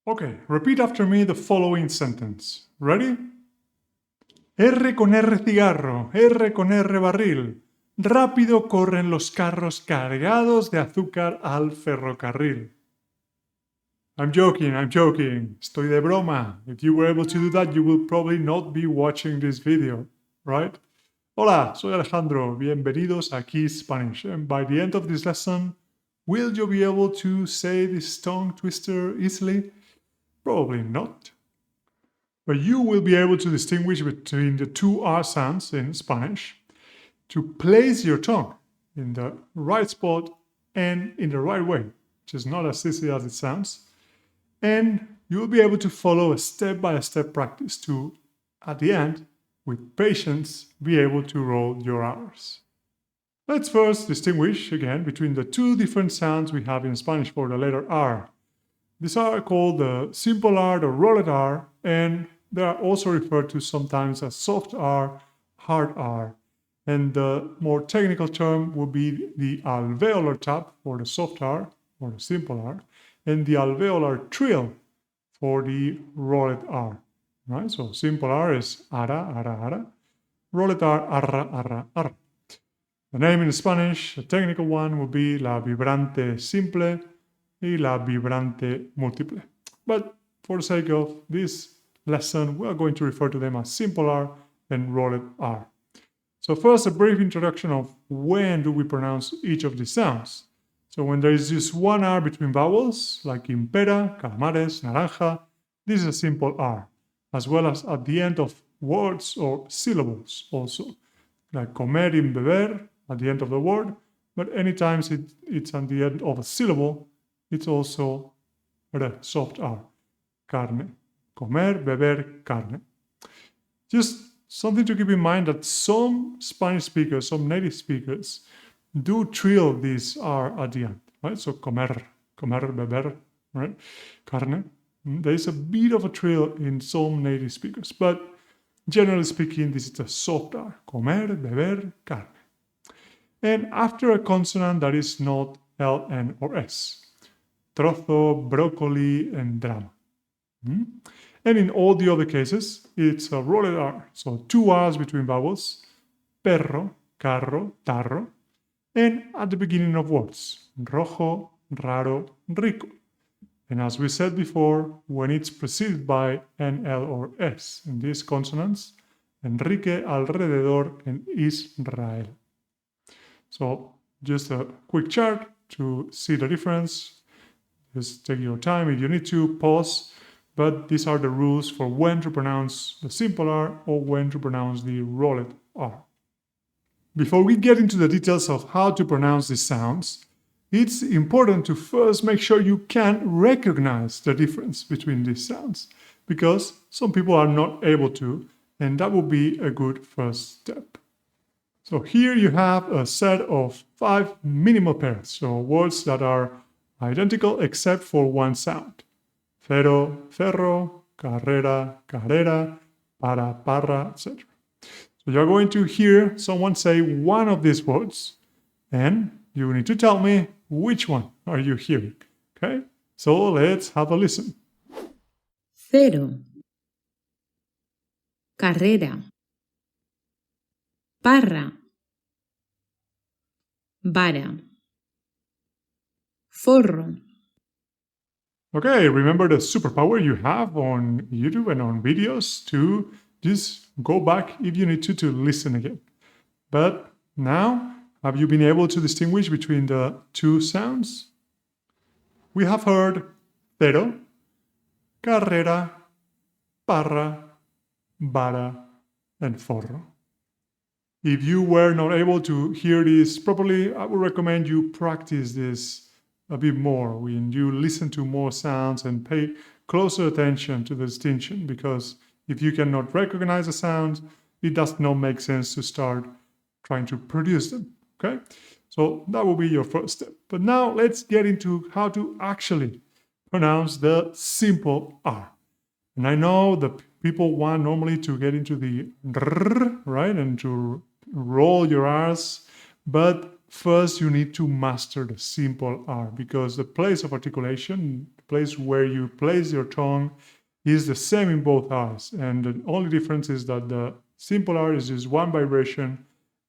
Okay, repeat after me the following sentence. Ready? R con R cigarro, R con R barril. Rápido corren los carros cargados de azúcar al ferrocarril. I'm joking. Estoy de broma. If you were able to do that, you will probably not be watching this video, right? Hola, soy Alejandro. Bienvenidos a KeySpanish. And by the end of this lesson, will you be able to say this tongue twister easily? Probably not. But you will be able to distinguish between the two R sounds in Spanish, to place your tongue in the right spot and in the right way, which is not as easy as it sounds. And you will be able to follow a step-by-step practice to, at the end, with patience, be able to roll your R's. Let's first distinguish again between the two different sounds we have in Spanish for the letter R. These are called the simple R, the rolled R, and they are also referred to sometimes as soft R, hard R. And the more technical term would be the alveolar tap for the soft R, or the simple R, and the alveolar trill for the rolled R. Right? So simple R is ara, ara, ara. Rolled R, arra, arra, arra. The name in Spanish, the technical one, would be la vibrante simple y la vibrante múltiple. But for the sake of this lesson, we are going to refer to them as simple R and rolled R. So first, a brief introduction of when do we pronounce each of these sounds. So when there is just one R between vowels, like in pera, calamares, naranja, this is a simple R, as well as at the end of words or syllables also, like comer in beber at the end of the word, but anytime it's at the end of a syllable, it's also a soft R, carne, comer, beber, carne. Just something to keep in mind that some Spanish speakers, some native speakers, do trill this R at the end, right? So comer, beber, right? Carne. There is a bit of a trill in some native speakers, but generally speaking, this is a soft R. Comer, beber, carne. And after a consonant that is not L, N, or S. Trozo, broccoli, and drama. And in all the other cases, it's a rolled R. So two R's between vowels. Perro, carro, tarro. And at the beginning of words. Rojo, raro, rico. And as we said before, when it's preceded by an L or S in these consonants, Enrique, alrededor, and Israel. So just a quick chart to see the difference. Just take your time if you need to, pause. But these are the rules for when to pronounce the simple R or when to pronounce the rolled R. Before we get into the details of how to pronounce these sounds, it's important to first make sure you can recognize the difference between these sounds, because some people are not able to, and that would be a good first step. So here you have a set of 5 minimal pairs, so words that are identical except for one sound. Cero, ferro, carrera, carrera, para, parra, etc. So you're going to hear someone say one of these words, and you need to tell me which one are you hearing. Okay? So let's have a listen. Cero, carrera, parra, vara, forro. Okay, remember the superpower you have on YouTube and on videos to just go back if you need to listen again. But now, have you been able to distinguish between the two sounds? We have heard cero, carrera, parra, vara, and forro. If you were not able to hear this properly, I would recommend you practice this a bit more when you listen to more sounds and pay closer attention to the distinction, because if you cannot recognize the sounds, it does not make sense to start trying to produce them. Okay? So that will be your first step. But now let's get into how to actually pronounce the simple R. And I know the people want normally to get into the R, right? And to roll your R's, but first you need to master the simple R, because the place of articulation place where you place your tongue is the same in both R's. And the only difference is that the simple R is just one vibration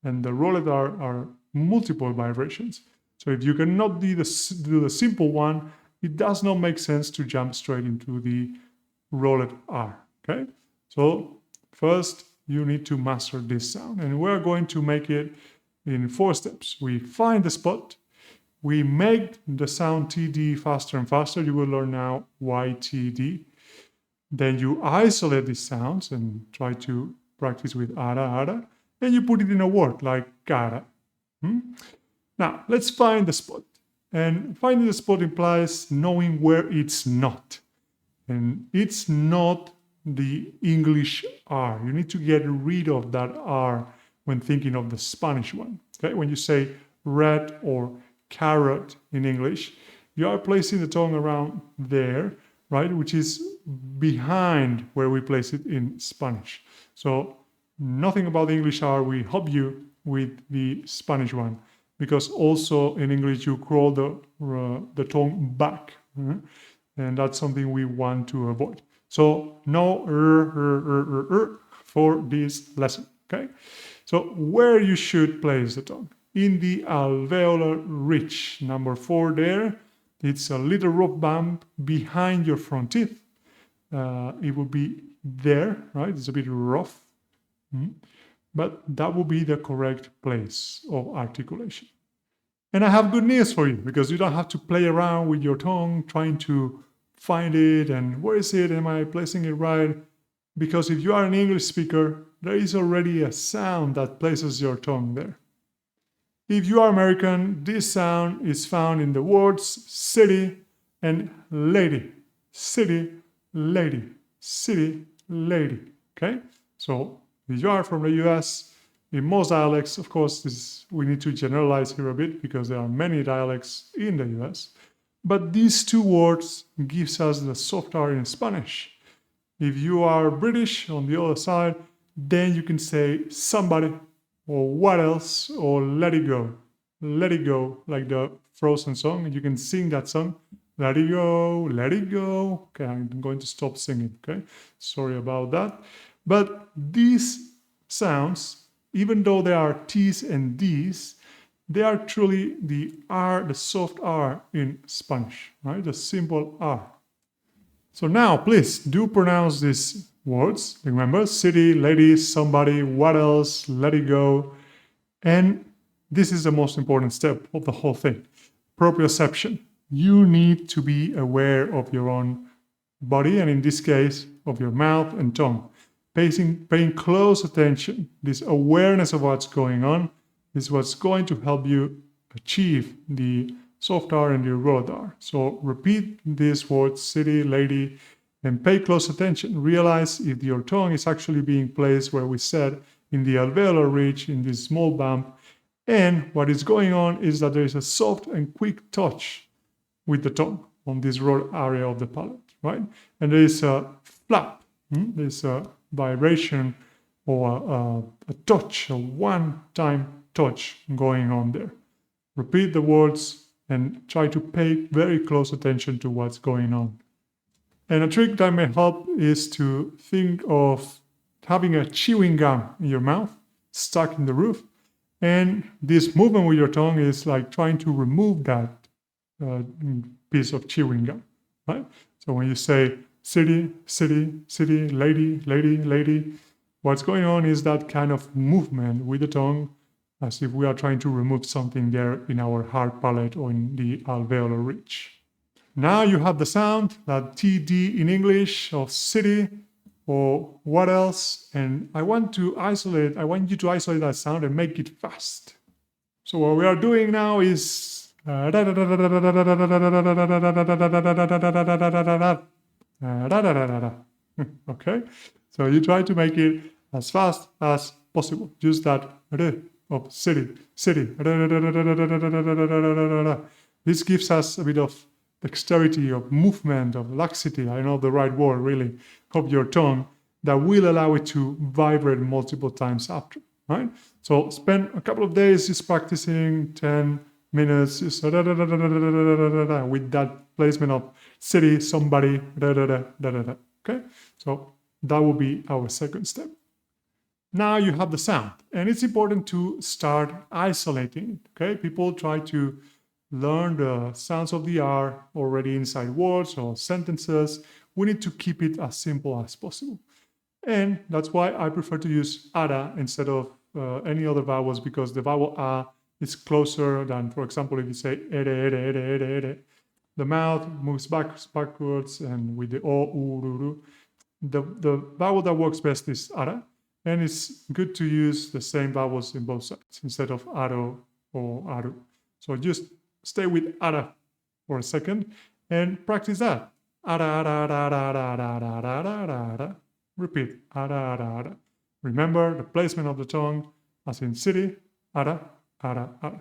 and the rolled R are multiple vibrations. So if you cannot do the simple one, it does not make sense to jump straight into the rolled R, okay? So first, you need to master this sound. And we're going to make it in 4 steps. We find the spot. We make the sound TD faster and faster. You will learn now why TD. Then you isolate these sounds and try to practice with ara. And you put it in a word like cara. Now, let's find the spot. And finding the spot implies knowing where it's not. And it's not the English R. You need to get rid of that R when thinking of the Spanish one. Okay? When you say red or carrot in English, you are placing the tongue around there, right? Which is behind where we place it in Spanish. So nothing about the English R will help you with the Spanish one, because also in English you crawl the tongue back. And that's something we want to avoid. So no for this lesson, okay? So where you should place the tongue? In the alveolar ridge, number 4 there. It's a little rough bump behind your front teeth. It will be there, right? It's a bit rough. But that will be the correct place of articulation. And I have good news for you, because you don't have to play around with your tongue trying to find it and where is it, am I placing it right? Because if you are an English speaker, there is already a sound that places your tongue there. If you are American, this sound is found in the words city and lady. City, lady, city, lady. Okay? So if you are from the US, in most dialects, of course, we need to generalize here a bit because there are many dialects in the US. But these 2 words gives us the soft R in Spanish. If you are British on the other side, then you can say somebody or what else or let it go. Let it go, like the Frozen song. You can sing that song. Let it go, let it go. Okay, I'm going to stop singing, okay? Sorry about that. But these sounds, even though they are T's and D's, they are truly the R, the soft R in Spanish, right? The simple R. So now, please do pronounce these words. Remember, city, lady, somebody, what else, let it go. And this is the most important step of the whole thing. Proprioception. You need to be aware of your own body, and in this case, of your mouth and tongue. Paying close attention. This awareness of what's going on is what's going to help you achieve the soft R and the rolled R. So repeat these words, city, lady, and pay close attention. Realize if your tongue is actually being placed where we said in the alveolar ridge, in this small bump. And what is going on is that there is a soft and quick touch with the tongue on this rolled area of the palate, right? And there is a flap, there's a vibration or a touch, a one-time touch going on there. Repeat the words and try to pay very close attention to what's going on. And a trick that may help is to think of having a chewing gum in your mouth, stuck in the roof. And this movement with your tongue is like trying to remove that piece of chewing gum, right? So when you say city, city, city, lady, lady, lady, what's going on is that kind of movement with the tongue, as if we are trying to remove something there in our hard palate or in the alveolar ridge. Now you have the sound, that TD in English of city or what else, and I want you to isolate that sound and make it fast. So what we are doing now is okay? So you try to make it as fast as possible. Use that of city, city. This gives us a bit of dexterity, of movement, of laxity, I know the right word really, of your tongue that will allow it to vibrate multiple times after, right? So spend a couple of days just practicing 10 minutes just with that placement of city, somebody, da da da da da da. Okay, so that will be our second step. Now you have the sound, and it's important to start isolating it. Okay, people try to learn the sounds of the R already inside words or sentences. We need to keep it as simple as possible. And that's why I prefer to use ara instead of any other vowels, because the vowel a is closer than, for example, if you say ere, ere, ere, ere, ere, the mouth moves backwards, and with the o, u, ru, ru, the vowel that works best is ara, and it's good to use the same vowels in both sides instead of aro or aru. So just stay with ara for a second and practice that. Ara, ara, ara, ara, ara, ara, ara, ara, ara. Repeat, ara, ara, ara. Remember the placement of the tongue as in city, ara, ara, ara.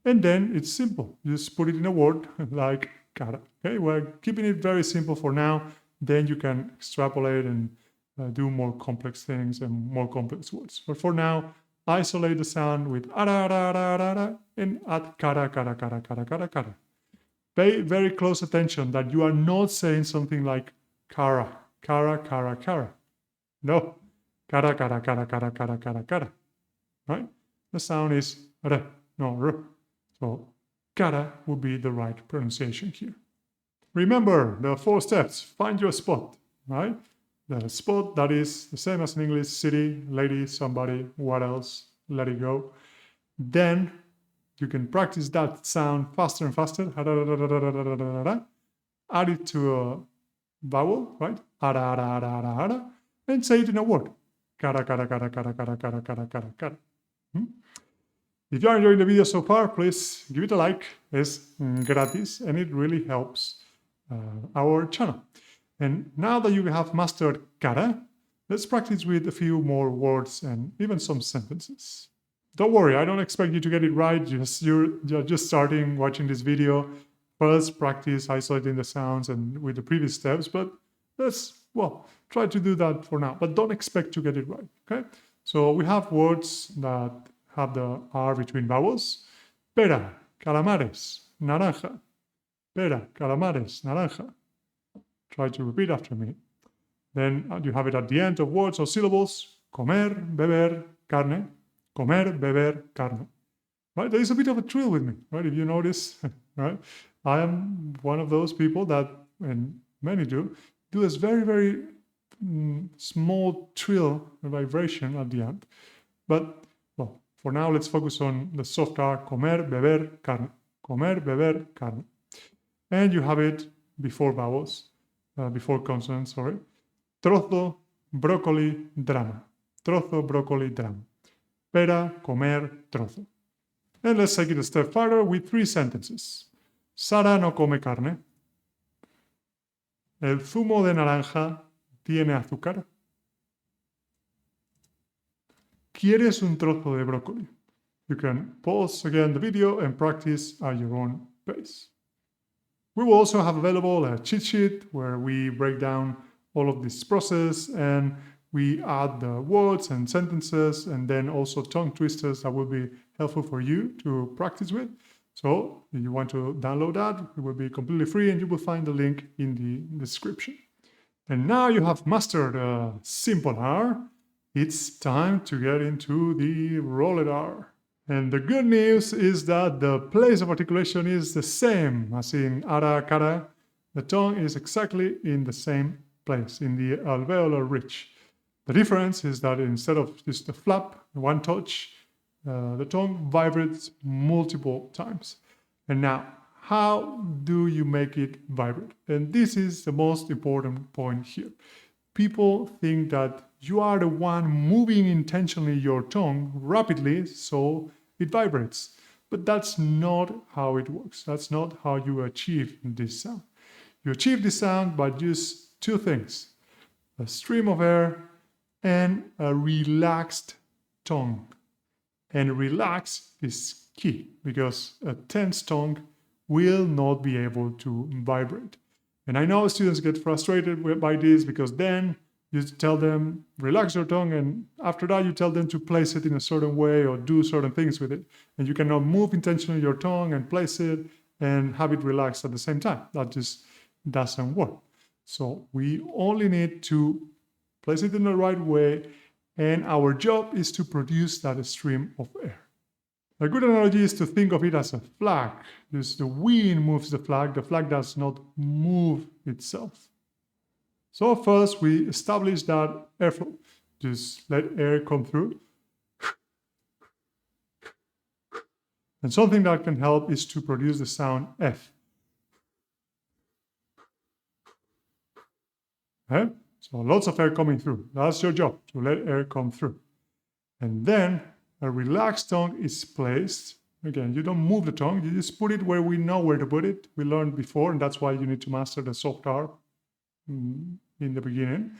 And then it's simple. Just put it in a word like cara. Okay, we're keeping it very simple for now. Then you can extrapolate and do more complex things and more complex words. But for now, isolate the sound with ara, ara, ara, ara, ara, and add cara, cara, cara, cara, cara, cara. Pay very close attention that you are not saying something like cara, cara, cara, cara. No, cara, cara, cara, cara, cara, cara, cara. Right? The sound is r, no r. So cara would be the right pronunciation here. Remember the 4 steps. Find your spot, right? The spot that is the same as in English: city, lady, somebody, what else, let it go. Then you can practice that sound faster and faster. Add it to a vowel, right? Ara, ara, ara, ara, ara, and say it in a word. Cara, cara, cara, cara, cara, cara, cara, cara, cara. If you are enjoying the video so far, please give it a like. It's gratis and it really helps our channel. And now that you have mastered cara, let's practice with a few more words and even some sentences. Don't worry, I don't expect you to get it right. You're just starting watching this video. First, practice isolating the sounds and with the previous steps, but let's, well, try to do that for now, but don't expect to get it right, okay? So we have words that have the R between vowels. Pera, calamares, naranja. Pera, calamares, naranja. Try to repeat after me. Then you have it at the end of words or syllables. Comer, beber, carne. Comer, beber, carne. Right? There is a bit of a trill with me, right? If you notice, right? I am one of those people that, and many do this very, very small trill vibration at the end. But, well, for now, let's focus on the soft R, comer, beber, carne. Comer, beber, carne. And you have it before vowels, before consonants, sorry. Trozo, brócoli, drama. Trozo, brócoli, drama. Pera, comer, trozo. And let's take it a step further with 3 sentences. Sara no come carne. El zumo de naranja tiene azúcar. ¿Quieres un trozo de brócoli? You can pause again the video and practice at your own pace. We will also have available a cheat sheet where we break down all of this process and we add the words and sentences and then also tongue twisters that will be helpful for you to practice with. So if you want to download that, it will be completely free and you will find the link in the description. And now you have mastered a simple R. It's time to get into the rolled R. And the good news is that the place of articulation is the same as in ara, cara. The tongue is exactly in the same place, in the alveolar ridge. The difference is that instead of just a flap, one touch, the tongue vibrates multiple times. And now, how do you make it vibrate? And this is the most important point here. People think that you are the one moving intentionally your tongue rapidly so it vibrates. But that's not how it works. That's not how you achieve this sound. You achieve this sound by just 2 things: a stream of air and a relaxed tongue. And relax is key because a tense tongue will not be able to vibrate. And I know students get frustrated by this because then you tell them, relax your tongue, and after that you tell them to place it in a certain way or do certain things with it. And you cannot move intentionally your tongue and place it and have it relaxed at the same time. That just doesn't work. So we only need to place it in the right way, and our job is to produce that stream of air. A good analogy is to think of it as a flag. Just the wind moves the flag does not move itself. So first we establish that airflow. Just let air come through. And something that can help is to produce the sound F. Okay? So lots of air coming through. That's your job, to let air come through. And then a relaxed tongue is placed. Again, you don't move the tongue, you just put it where we know where to put it. We learned before, and that's why you need to master the soft R in the beginning.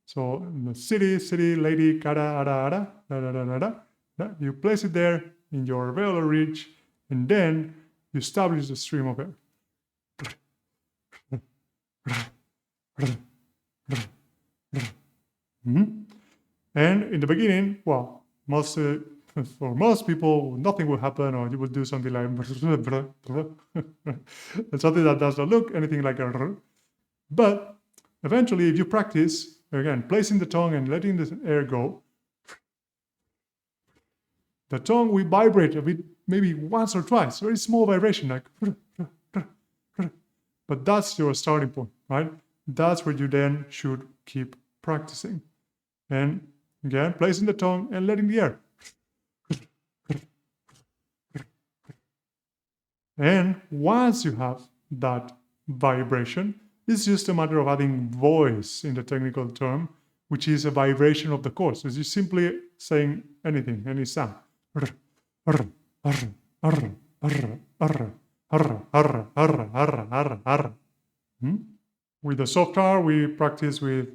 So the city, lady, cara, ara, da, da, da, da, da, da. You place it there in your alveolar ridge, and then you establish the stream of air. And in the beginning, well, for most people, nothing will happen, or you will do something like something that does not look anything like a. But eventually, if you practice, again, placing the tongue and letting the air go, the tongue will vibrate a bit, maybe once or twice, very small vibration, like. But that's your starting point, right? That's where you then should keep practicing. And again, placing the tongue and letting the air. And once you have that vibration, it's just a matter of adding voice in the technical term, which is a vibration of the chords. So you're simply saying anything, any sound. With the soft R, we practice with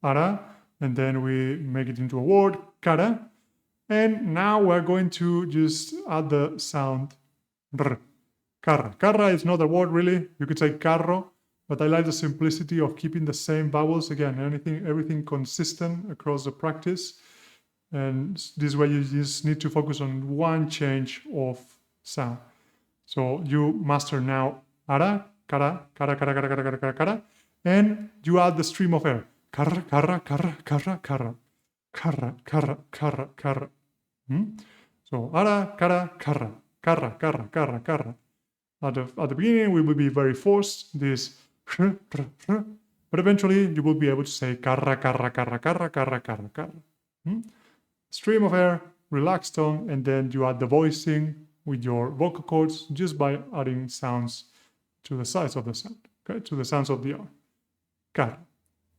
ara, and then we make it into a word, cara. And now we're going to just add the sound r. Carra. Carra is not a word really. You could say carro, but I like the simplicity of keeping the same vowels. Again, everything consistent across the practice. And this way you just need to focus on one change of sound. So you master now ara, cara, cara, cara, cara, cara, cara, cara, cara, and you add the stream of air. Carra, carra, carra, carra, carra. Carra, carra, carra, carra. So ara, cara, carra, carra, carra, carra, carra. At the beginning, we will be very forced, this, but eventually you will be able to say carra, carra, carra, carra, carra, carra, carra. Stream of air, relaxed tongue, and then you add the voicing with your vocal cords just by adding sounds to the sides of the sound, okay, to the sounds of the R. Carra.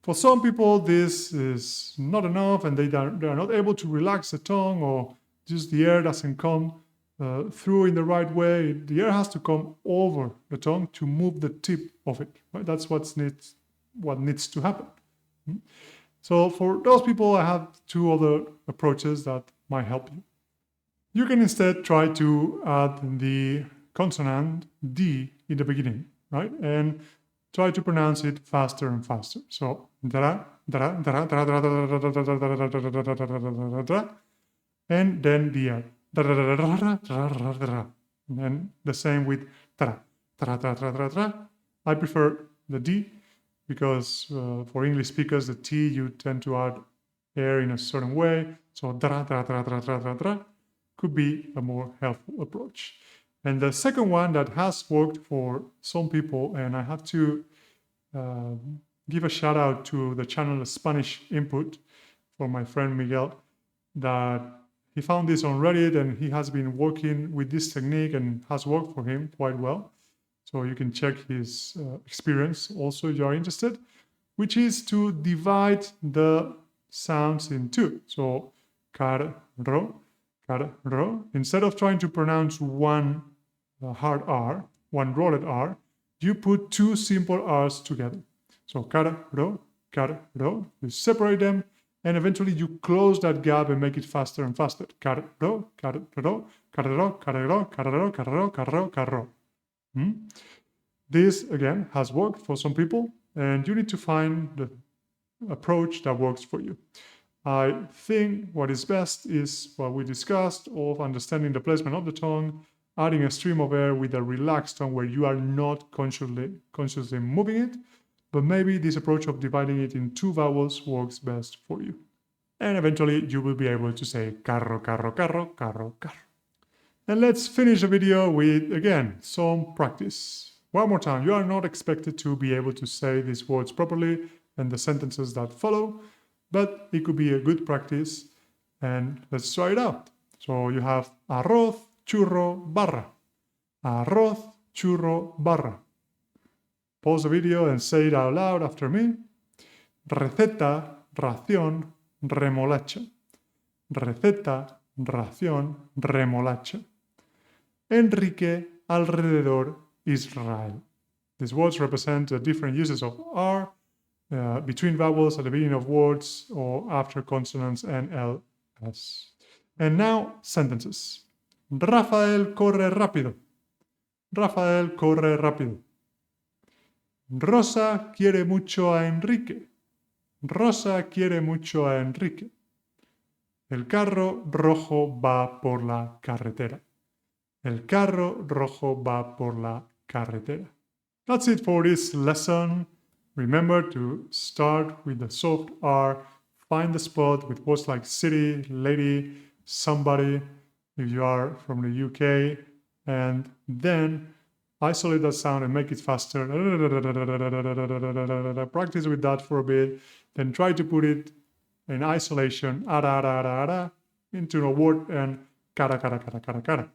For some people, this is not enough, and they are not able to relax the tongue, or just the air doesn't come through in the right way. The air has to come over the tongue to move the tip of it. Right? That's what needs to happen. So for those people, I have two other approaches that might help you. You can instead try to add the consonant D in the beginning, right? And try to pronounce it faster and faster. So dra, dra, dra, dra, dra, dra, dra, dra, dra, dra, dra, dra, and then the R. And the same with tra, tra, tra, tra, tra, tra. I prefer the D because for English speakers, the T you tend to add air in a certain way. So dra, tra, tra, tra, tra, tra, tra could be a more helpful approach. And the second one that has worked for some people, and I have to give a shout out to the channel Spanish Input for my friend Miguel, that he found this on Reddit and he has been working with this technique and has worked for him quite well. So you can check his experience also if you are interested, which is to divide the sounds in two. So car, ro. Instead of trying to pronounce one hard R, one rolled R, you put two simple R's together. So car, ro. You separate them, and eventually you close that gap and make it faster and faster. Car, ro. This, again, has worked for some people, and you need to find the approach that works for you. I think what is best is what we discussed of understanding the placement of the tongue adding a stream of air with a relaxed tone where you are not consciously moving it, but maybe this approach of dividing it in two vowels works best for you. And eventually you will be able to say carro, carro, carro, carro, carro. And let's finish the video with, again, some practice. One more time, you are not expected to be able to say these words properly and the sentences that follow, but it could be a good practice, and let's try it out. So you have arroz, churro, barra. Arroz, churro, barra. Pause the video and say it out loud after me. Receta, ración, remolacha. Receta, ración, remolacha. Enrique, alrededor, Israel. These words represent the different uses of R between vowels at the beginning of words or after consonants and LS. And now, sentences. Rafael corre rápido. Rafael corre rápido. Rosa quiere mucho a Enrique. Rosa quiere mucho a Enrique. El carro rojo va por la carretera. El carro rojo va por la carretera. That's it for this lesson. Remember to start with the soft R. Find the spot with words like city, lady, somebody, if you are from the UK, and then isolate that sound and make it faster. Practice with that for a bit, then try to put it in isolation, into a word and cara, cara, cara, cara, cara.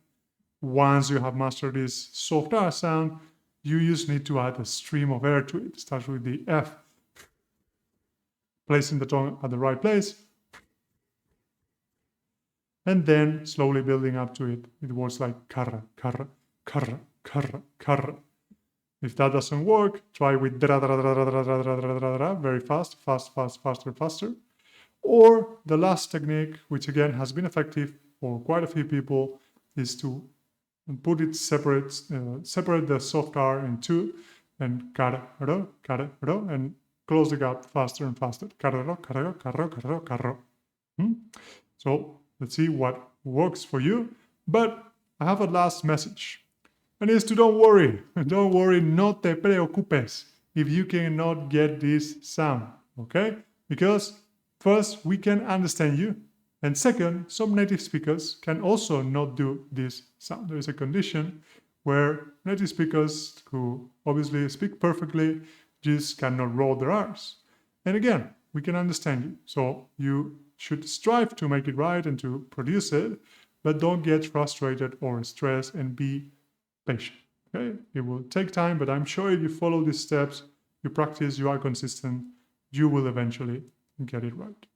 Once you have mastered this soft R sound, you just need to add a stream of air to it. Start with the F, placing the tongue at the right place, and then slowly building up to it with words like carra, carra, carra, carra, carra. If that doesn't work, try with dra, dra, dra, dra, dra, dra, dra, dra, dra, very fast, fast, fast, faster, faster. Or the last technique, which again has been effective for quite a few people, is to put it separate the soft R in two, and cara, ro, and close the gap faster and faster. Carro, carro, carro, carro, carro. So let's see what works for you. But I have a last message, and it's to don't worry, no te preocupes if you cannot get this sound, okay? Because first, we can understand you. And second, some native speakers can also not do this sound. There is a condition where native speakers who obviously speak perfectly just cannot roll their R's. And again, we can understand you. So you should strive to make it right and to produce it, but don't get frustrated or stressed, and be patient. Okay? It will take time, but I'm sure if you follow these steps, you practice, you are consistent, you will eventually get it right.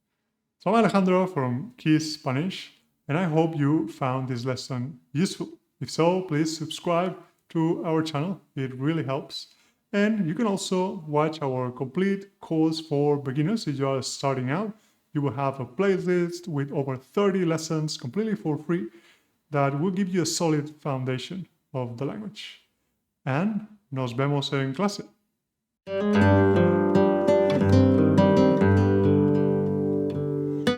So I'm Alejandro from KeySpanish, and I hope you found this lesson useful. If so, please subscribe to our channel. It really helps. And you can also watch our complete course for beginners. If you are starting out, you will have a playlist with over 30 lessons completely for free that will give you a solid foundation of the language. And nos vemos en clase.